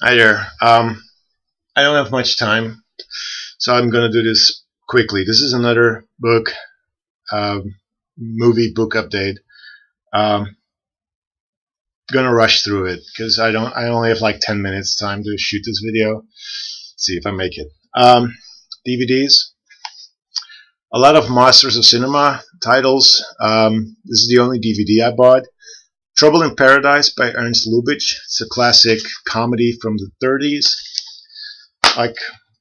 Hi there. I don't have much time, so I'm going to do this quickly. This is another book, um, movie book update. Um, going to rush through it because I don't. I only have like 10 minutes time to shoot this video. See if I make it. DVDs. A lot of Masters of Cinema titles. This is the only DVD I bought. Trouble in Paradise by Ernst Lubitsch. It's a classic comedy from the 30s. Like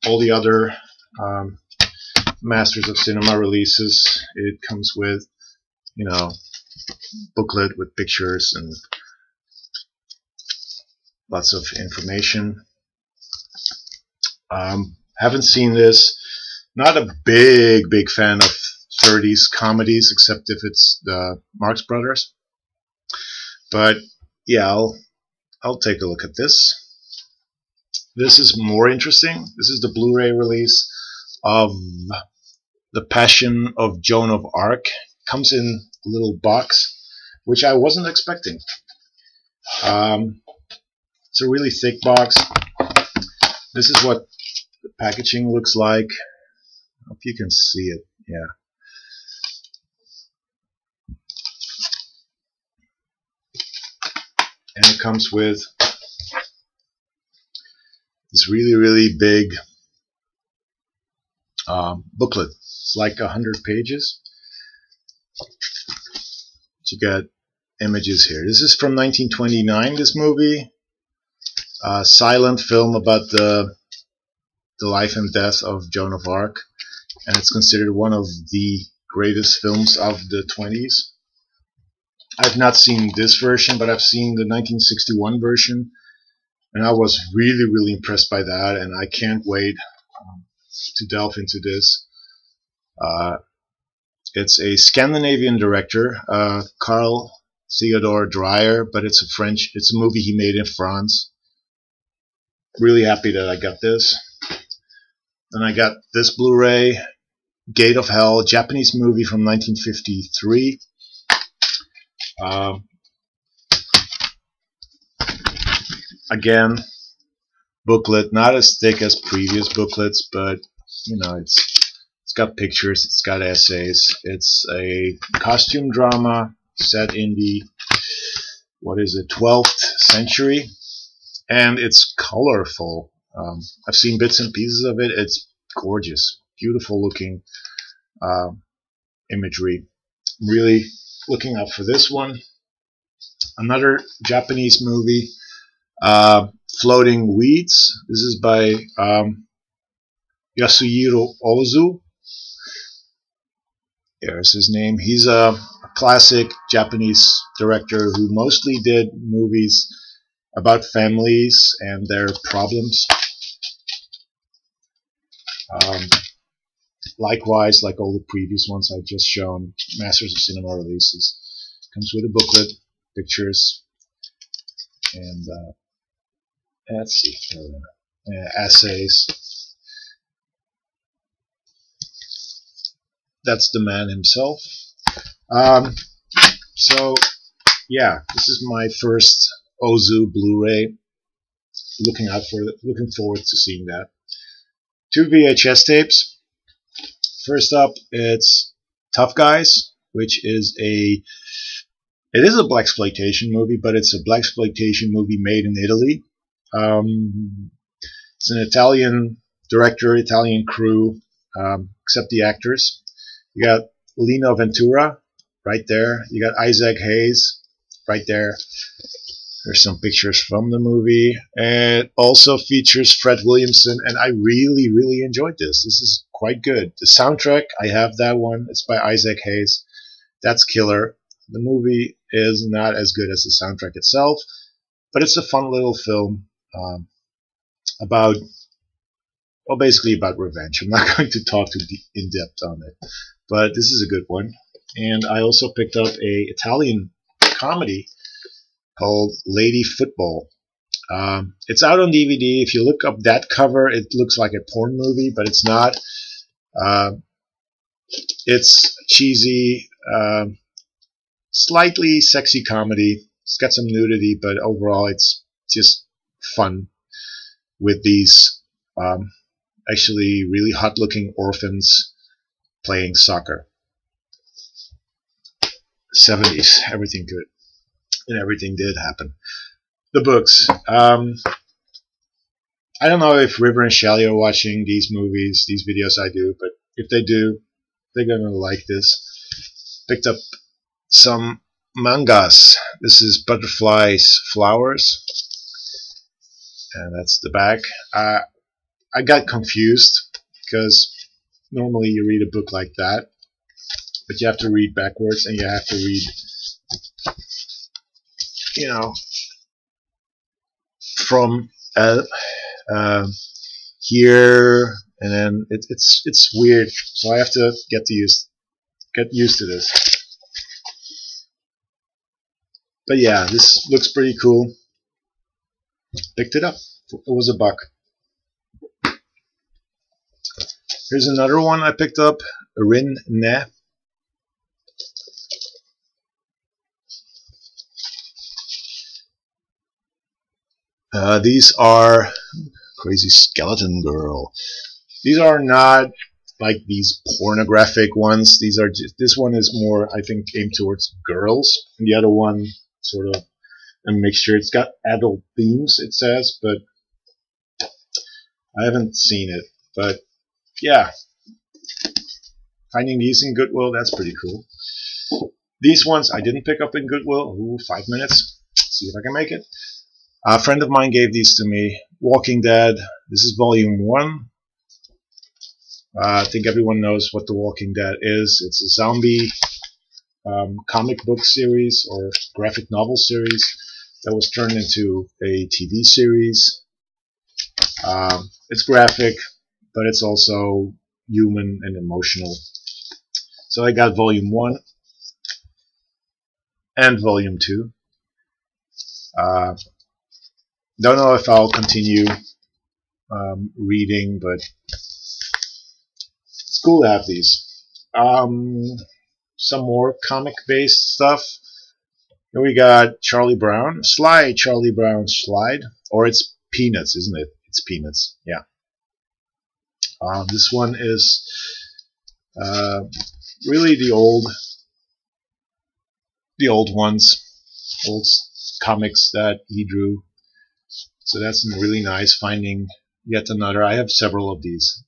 all the other um, Masters of Cinema releases, it comes with, you know, booklet with pictures and lots of information. Haven't seen this. Not a big fan of 30s comedies, except if it's the Marx Brothers. But yeah, I'll take a look at this. This is more interesting. This is the Blu-ray release of The Passion of Joan of Arc. Comes in a little box, which I wasn't expecting. It's a really thick box. This is what the packaging looks like. I hope you can see it. Yeah. And it comes with this really big booklet. It's like 100 pages. You got images here. This is from 1929, this movie. Silent film about the life and death of Joan of Arc. And it's considered one of the greatest films of the 20s. I've not seen this version, but I've seen the 1961 version. And I was really impressed by that. And I can't wait to delve into this. It's a Scandinavian director, Carl Theodor Dreyer, but it's a movie he made in France. Really happy that I got this. Then I got this Blu-ray, Gate of Hell, Japanese movie from 1953. Again, booklet, not as thick as previous booklets, but you know, it's got pictures, it's got essays. It's a costume drama set in the, 12th century, and it's colorful. I've seen bits and pieces of it. It's gorgeous, beautiful looking imagery. Really looking up for this one. Another Japanese movie, Floating Weeds. This is by Yasuhiro Ozu. There's his name. He's a classic Japanese director who mostly did movies about families and their problems. Likewise, like all the previous ones I've just shown, Masters of Cinema releases. Comes with a booklet, pictures, and let's see, essays. That's the man himself. So yeah, this is my first Ozu Blu-ray. Looking forward to seeing that. 2 VHS tapes. First up, it's Tough Guys, which is a blaxploitation movie, but it's a blaxploitation movie made in Italy. It's an Italian director, Italian crew, except the actors. You got Lino Ventura right there. You got Isaac Hayes right there. There's some pictures from the movie. And it also features Fred Williamson, and I really enjoyed this. This is quite good. The soundtrack, I have that one. It's by Isaac Hayes. That's killer. The movie is not as good as the soundtrack itself, but it's a fun little film about, well, basically about revenge. I'm not going to talk too in depth on it, but this is a good one. And I also picked up a Italian comedy called Lady Football. It's out on DVD. If you look up that cover, it looks like a porn movie, but it's not. It's cheesy, slightly sexy comedy. It's got some nudity, but overall it's just fun. with these actually really hot-looking orphans playing soccer. 70s, everything good, and everything did happen. The books. I don't know if River and Shelly are watching these movies, these videos I do, but if they do, they're gonna like this. Picked up some mangas. This is Butterflies Flowers, and that's the back. I got confused because normally you read a book like that, but you have to read backwards, and you have to read, you know, from here, and then it's weird. So I have to get used to this. But yeah, this looks pretty cool. Picked it up. It was $1. Here's another one I picked up. Rin Ne. These are Crazy Skeleton Girl. These are not like these pornographic ones. These are just, this one is more, I think, aimed towards girls, and the other one sort of a mixture. It's got adult themes, it says, but I haven't seen it. But yeah, finding these in Goodwill, that's pretty cool. These ones I didn't pick up in Goodwill. Ooh, 5 minutes. See if I can make it. A friend of mine gave these to me. Walking Dead. This is volume 1. I think everyone knows what The Walking Dead is. It's a zombie comic book series or graphic novel series that was turned into a TV series. It's graphic, but it's also human and emotional. So I got volume 1 and volume 2. Don't know if I'll continue reading, but it's cool to have these. Some more comic-based stuff. Here we got Charlie Brown. Slide, Charlie Brown, Slide. Or it's Peanuts, isn't it? It's Peanuts, yeah. This one is really the old ones, old comics that he drew. So that's really nice, finding yet another. I have several of these.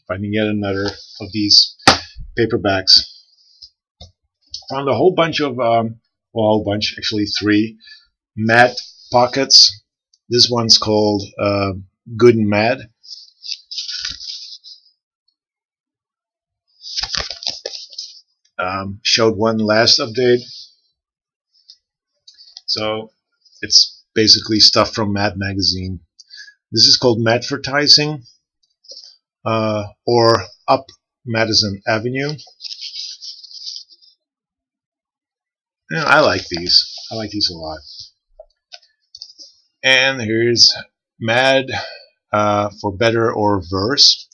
Finding yet another of these paperbacks. Found a whole bunch of, well, a whole bunch, actually 3 Mad Pockets. This one's called Good and Mad. Showed one last update. So it's basically stuff from Mad Magazine. This is called Madvertising, or Up Madison Avenue. Yeah, I like these. I like these a lot. And here's Mad for Better or Verse.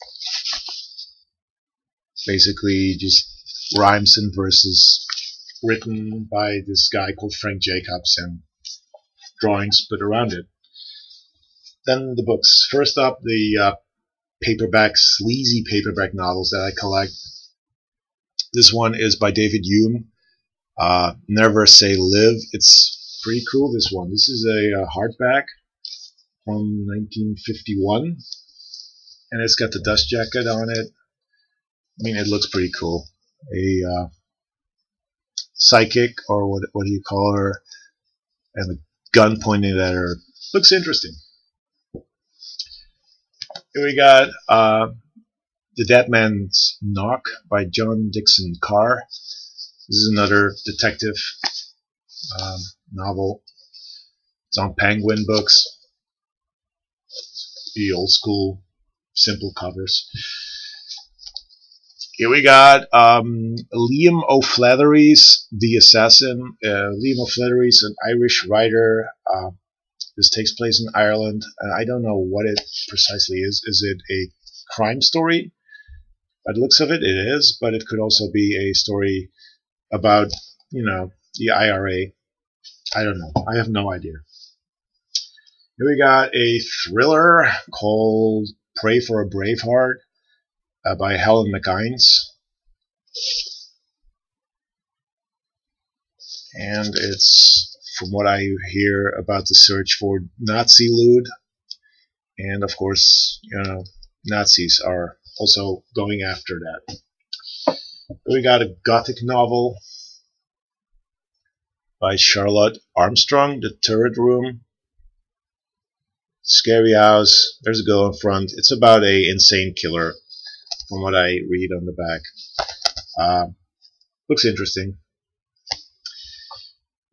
Basically just rhymes and verses written by this guy called Frank Jacobs and drawings put around it. Then the books. First up, the sleazy paperback novels that I collect. This one is by David Hume. Never Say Live. It's pretty cool, this one. This is a hardback from 1951, and it's got the dust jacket on it. I mean, it looks pretty cool. A psychic, or what do you call her, and a gun pointed at her. Looks interesting. Here we got The Dead Man's Knock by John Dixon Carr. This is another detective novel. It's on Penguin Books. The old school, simple covers. Here we got Liam O'Flaherty's The Assassin. Liam O'Flaherty is an Irish writer. This takes place in Ireland. I don't know what it precisely is. Is it a crime story? By the looks of it, it is, but it could also be a story about, you know, the IRA. I don't know. I have no idea. Here we got a thriller called Pray for a Braveheart by Helen McInnes. And it's, from what I hear, about the search for Nazi loot. And of course, Nazis are also going after that. We got a gothic novel by Charlotte Armstrong, The Turret Room. Scary house. There's a girl in front. It's about a insane killer, from what I read on the back. Looks interesting.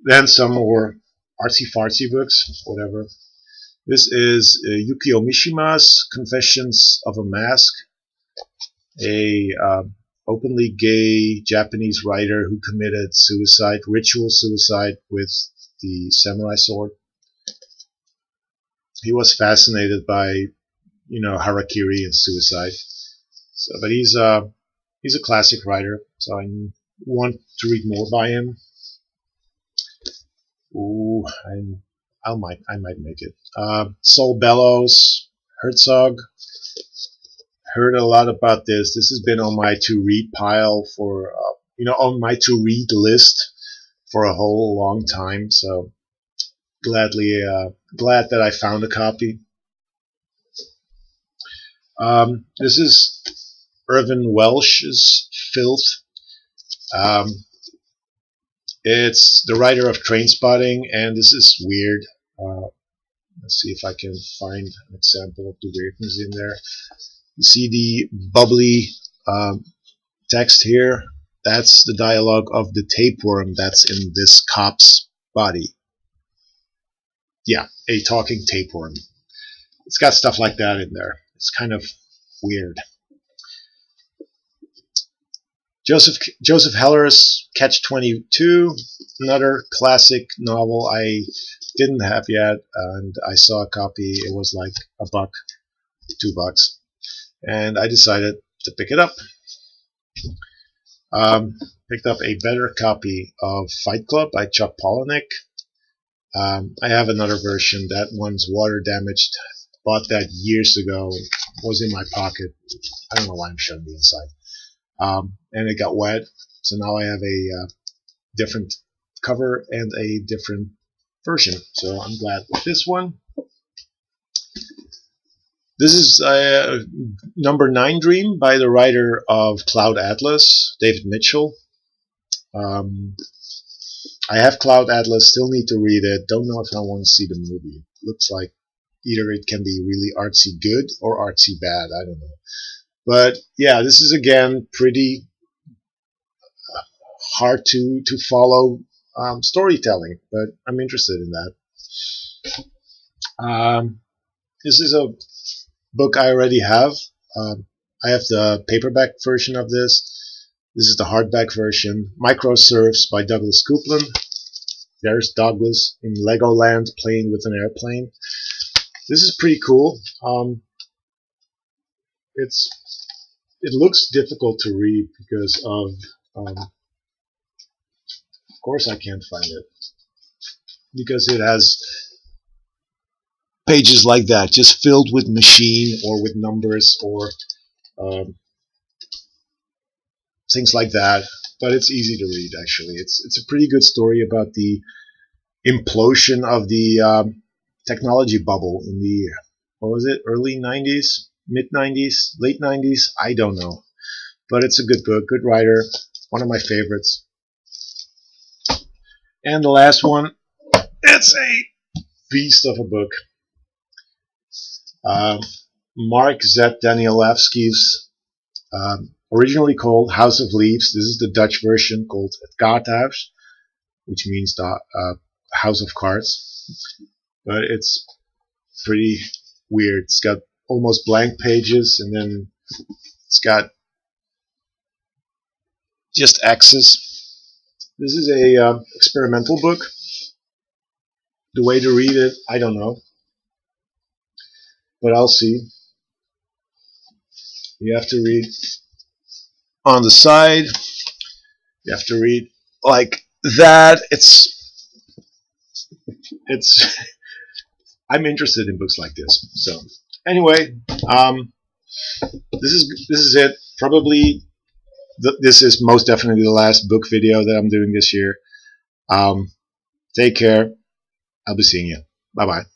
Then some more artsy-fartsy books, whatever. This is Yukio Mishima's Confessions of a Mask, a openly gay Japanese writer who committed suicide, ritual suicide, with the samurai sword. He was fascinated by, harakiri and suicide. So, but he's a classic writer, so I want to read more by him. Ooh, I might make it. Saul Bellows, Herzog. Heard a lot about this. This has been on my to-read pile for, on my to-read list for a whole long time. So glad that I found a copy. This is Irvin Welsh's Filth. It's the writer of Trainspotting, and this is weird. Let's see if I can find an example of the weirdness in there. You see the bubbly text here? That's the dialogue of the tapeworm that's in this cop's body. Yeah, a talking tapeworm. It's got stuff like that in there. It's kind of weird. Joseph Heller's Catch-22, another classic novel I didn't have yet, and I saw a copy. It was like $1, $2, and I decided to pick it up. Picked up a better copy of Fight Club by Chuck Palahniuk. I have another version. That one's water damaged. Bought that years ago. Was in my pocket. I don't know why I'm showing the inside. And it got wet, so now I have a different cover and a different version. So I'm glad with this one. This is Number 9 Dream by the writer of Cloud Atlas, David Mitchell. I have Cloud Atlas, still need to read it. Don't know if I want to see the movie. Looks like either it can be really artsy good or artsy bad. I don't know. But yeah, this is again pretty hard to follow storytelling, but I'm interested in that. This is a book I already have. I have the paperback version of this. This is the hardback version. Microsurfs by Douglas Coupland. There's Douglas in Legoland playing with an airplane. This is pretty cool. It looks difficult to read because of course I can't find it, because it has pages like that, just filled with machine or with numbers or things like that. But it's easy to read, actually. It's a pretty good story about the implosion of the technology bubble in the, what was it, early 90s, mid 90s, late 90s, I don't know. But it's a good book, good writer, one of my favorites. And the last one, it's a beast of a book. Mark Z. Danielewski's, originally called House of Leaves. This is the Dutch version called Het Kaarthuis, which means the House of Cards. But it's pretty weird. It's got almost blank pages, and then it's got just X's. This is a experimental book. The way to read it, I don't know. But I'll see. You have to read on the side. You have to read like that. It's I'm interested in books like this. So anyway, this is it. Probably this is most definitely the last book video that I'm doing this year. Take care. I'll be seeing you. Bye bye.